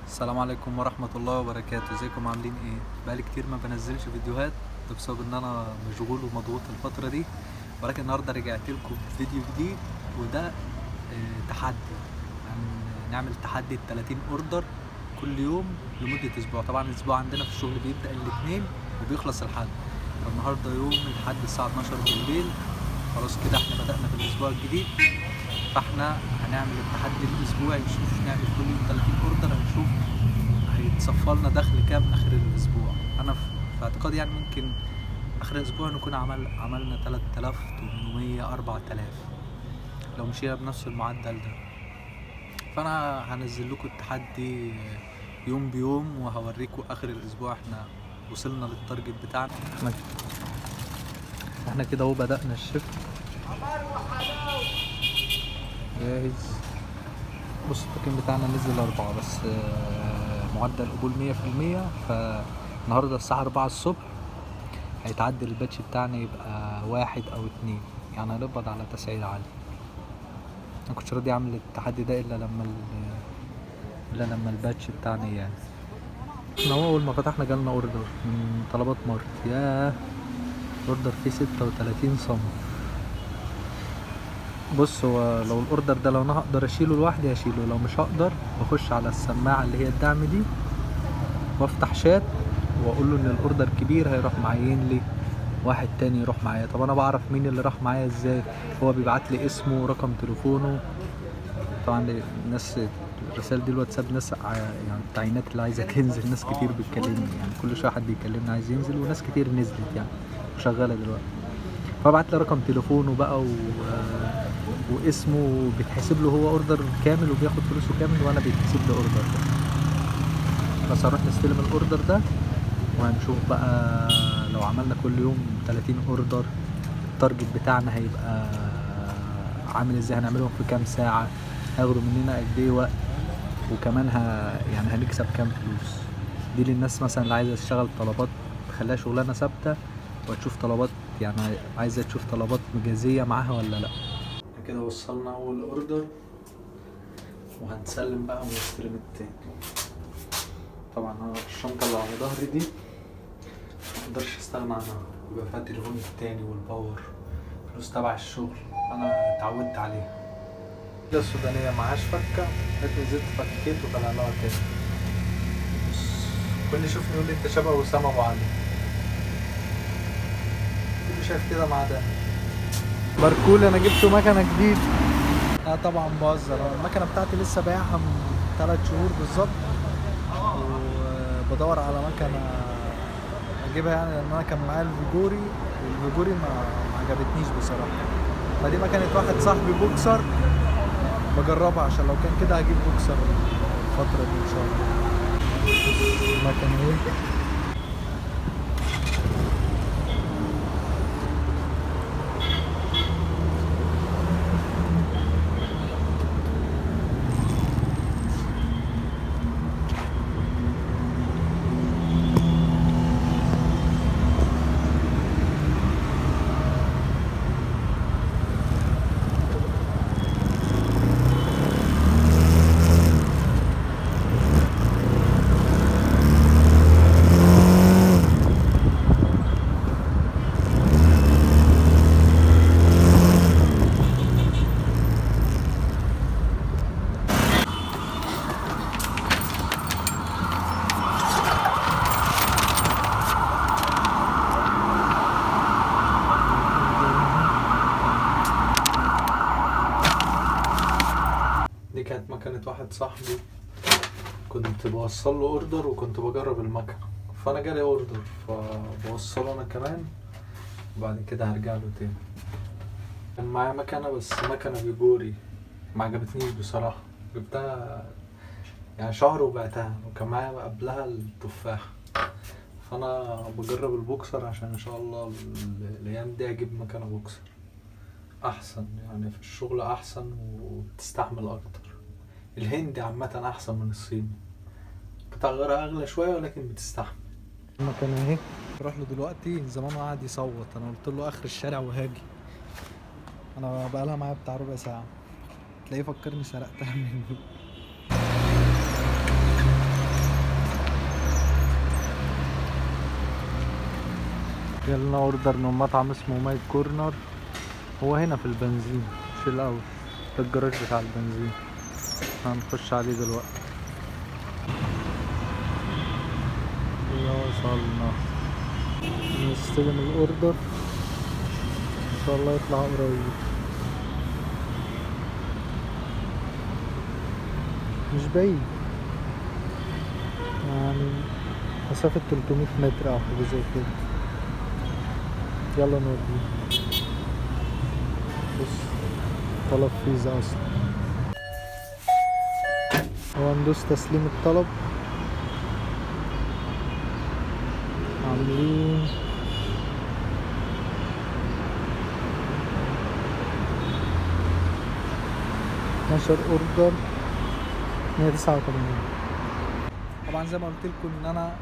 السلام عليكم ورحمة الله وبركاته. ازيكم عاملين ايه؟ بقالي كتير ما بنزلش فيديوهات، ده بسبب ان انا مشغول ومضغوط الفترة دي، ولكن النهاردة رجعت لكم بفيديو جديد. وده تحدي، نعمل تحدي 30 اوردر كل يوم لمدة اسبوع. طبعا الاسبوع عندنا في الشغل بيبدأ الاثنين وبيخلص الحد، فالنهاردة يوم الحد الساعة 12 بالليل. خلاص كده احنا بدأنا في الاسبوع الجديد، فاحنا هنعمل التحدي الاسبوعي، نشوف نعمل كل يوم 30 اوردر، هنشوف هيتصفى لنا دخل كام اخر الاسبوع. انا في اعتقادي يعني ممكن اخر الاسبوع نكون عملنا 3800 4000 لو مشينا بنفس المعدل ده. فانا هنزل لكم التحدي يوم بيوم، وهوريكم اخر الاسبوع احنا وصلنا للتارجت بتاعنا. احنا كده اهو بدأنا الشفت جاهز. بص التقييم بتاعنا نزل 4 بس، معدل قبول 100%. فالنهاردة الساعة 4 الصبح هيتعدل الباتش بتاعنا يبقى 1 أو 2، يعني هنقبض على تسعير عالي. مكنتش راضي أعمل التحدي ده إلا لما الباتش بتاعنا يعني. احنا أول ما فتحنا جالنا أوردر من طلبات مارت، ياه الأوردر فيه 36 صنف. بص هو لو الاوردر ده لو انا هقدر اشيله لوحدي هشيله، لو مش هقدر بخش على السماعه اللي هي الدعم دي وافتح شات واقول له ان الاوردر كبير، هيروح معين لي واحد تاني يروح معايا. طب انا بعرف مين اللي راح معايا ازاي؟ هو بيبعت لي اسمه ورقم تليفونه. طبعا الناس الرسائل دي الواتساب ناس يعني التعيينات اللي عايزه تنزل، ناس كتير بتكلمني، يعني كل شويه حد يكلمني عايز ينزل، وناس كتير نزلت يعني وشغاله دلوقتي. فبعت لي رقم تليفونه بقى واسمه، بيتحسب له هو اوردر كامل وبياخد فلوسه كامل، وانا بيتحسب لي اوردر ده. بس هنروح نستلم الاوردر ده وهنشوف بقى لو عملنا كل يوم 30 اوردر التارجت بتاعنا هيبقى عامل ازاي، هنعملهم في كام ساعة، هياخدوا مننا قد ايه وقت، وكمان يعني هنكسب كام فلوس. دي للناس مثلا اللي عايزة تشتغل طلبات تخليها شغلانة ثابتة، وتشوف طلبات يعني عايزة تشوف طلبات مجازية معاها ولا لا. كده وصلنا اول اوردر وهنسلم بقى ونستلم التاني. طبعا انا الشنطة اللي على ظهري دي مقدرش استغنى عنها، بيبقى فيها التليفون التاني والباور، فلوس تبع الشغل انا اتعودت عليها. كده السودانية معهاش فكة، جت نزلت فكيت وطلع لها تاني. بص كل يشوفني يقول لي انت شبه اسامة ابو علي، كل شايف كده مع ده. باركول انا جبته مكنة جديد. طبعا بهزر، المكنة بتاعتي لسه بايعها من 3 شهور بالظبط، وبدور على مكنة اجيبها يعني، لان انا كان معايا الفيجوري والفيجوري ما عجبتنيش بصراحة. فدي مكنة واحد صاحبي بوكسر بجربها، عشان لو كان كده هجيب بوكسر الفترة دي ان شاء الله. المكنة ايه؟ دي كانت مكنة واحد صاحبي، كنت بوصل له اوردر وكنت بجرب المكنة، فانا جالي اوردر فبوصله انا كمان، وبعد كده هرجع له تاني. كان معايا مكنة بس مكنة بيجوري ما عجبتنيش بصراحة، جبتها يعني شهر وبعتها، وكان معايا قبلها التفاح. فانا بجرب البوكسر عشان ان شاء الله الايام دي اجيب مكنة بوكسر احسن، يعني في الشغل احسن وبتستحمل اكتر. الهندي عامة احسن من الصيني، قطع غيارها اغلى شوية ولكن بتستحمل. المكنة اهي راح له دلوقتي، زمانه قاعد يصوت، انا قلت له اخر الشارع وهاجي. انا بقالها معايا بتاع ربع ساعة، تلاقيه فكرني سرقتها منه. جالنا اوردر من مطعم اسمه مايك كورنر، هو هنا في البنزين مش الاول، في الجراج بتاع البنزين. هنخش عليه دلوقتي. يلا وصلنا، نستلم الاوردر ان شاء الله يطلع قريب. مش بعيد يعني، مسافة 300 متر او حاجة زي كده. يلا نوديه. بص طلب فيزا اصلا، هو ندوس تسليم الطلب. عاملين 12 اوردر 189. طبعا زي ما قلت لكم ان انا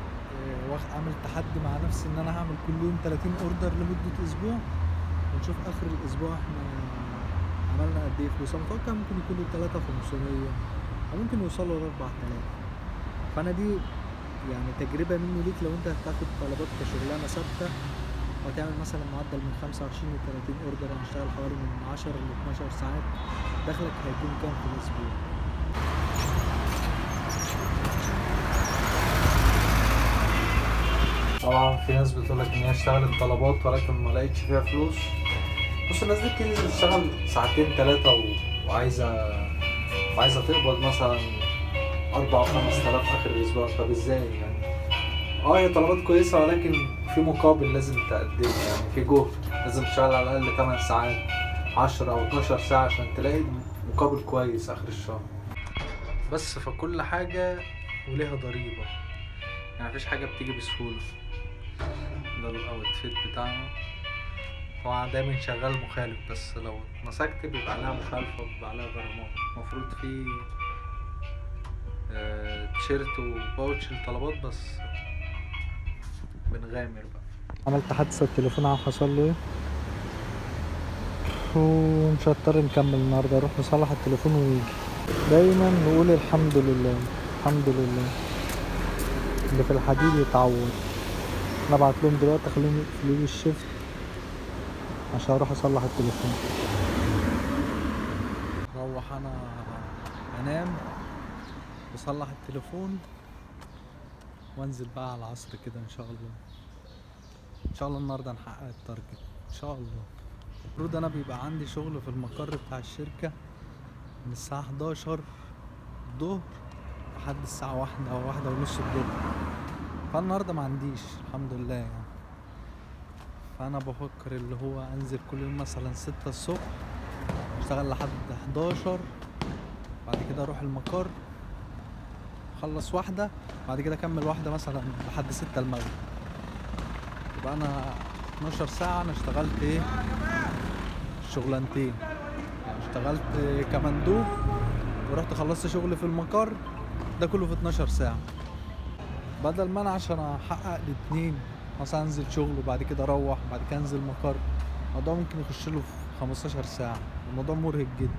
عامل تحدي مع نفسي ان انا هعمل كل يوم 30 اوردر لمدة اسبوع، ونشوف اخر الاسبوع احنا عملنا قد ايه فلوس. انا متوقع ممكن يكونوا 3500 او ممكن يوصلوا ل 4000. فانا دي يعني تجربة مني ليك لو انت هتاخد طلبات كشغلانة ثابتة وهتعمل مثلا معدل من 25 ل 30 اوردر، هنشتغل حوالي من 10 ل 12 ساعات، دخلك هيكون كام في الاسبوع؟ طبعا في ناس بتقولك ان هي اشتغلت طلبات ولكن ما لقيتش فيها فلوس. بص الناس دي بتنزل تشتغل ساعتين 3 وعايزة تقبض مثلا 4 5 آلاف اخر الاسبوع. طب ازاي يعني؟ هي طلبات كويسة ولكن في مقابل لازم تقدمه، يعني في جهد لازم تشتغل على الاقل 8 ساعات 10 او 12 ساعة عشان تلاقي مقابل كويس اخر الشهر. بس فكل حاجة وليها ضريبة، يعني مفيش حاجة بتيجي بسهولة. ده الاوتفيت بتاعنا، طبعا دايما شغال مخالف، بس لو اتمسكت بيبقى عليها مخالفة وبيبقى عليها غرامات. المفروض في تيشيرت وباوتش الطلبات، بس بنغامر بقى. عملت حادثة التليفون، عم حصل له ايه ومش هضطر نكمل النهارده، اروح نصلح التليفون ويجي. دايما نقول الحمد لله الحمد لله، اللي في الحديد يتعوض. انا ابعت لهم دلوقتي اخليهم يقفلوا لي الشيفت عشان اروح اصلح التليفون. اروح انا انام واصلح التليفون وانزل بقى على العصر كده ان شاء الله. ان شاء الله النهارده نحقق التارجت ان شاء الله. المفروض انا بيبقى عندي شغل في المقر بتاع الشركة من الساعة 11 الظهر لحد الساعة 1 او 1:30 الظهر، فالنهارده ما عنديش الحمد لله يعني. فانا بفكر اللي هو انزل كل يوم مثلا 6 الصبح اشتغل لحد 11، بعد كده اروح المقر اخلص 1، بعد كده اكمل 1 مثلا لحد 6 المغرب. يبقى انا 12 ساعة انا اشتغلت ايه شغلانتين، يعني اشتغلت كمندوب ورحت خلصت شغل في المقر، ده كله في 12 ساعة. بدل ما انا عشان احقق الاتنين مثلا انزل شغل وبعد كده اروح بعد كده انزل مقر، الموضوع ممكن يخش له في 15 ساعة. الموضوع مرهق جدا.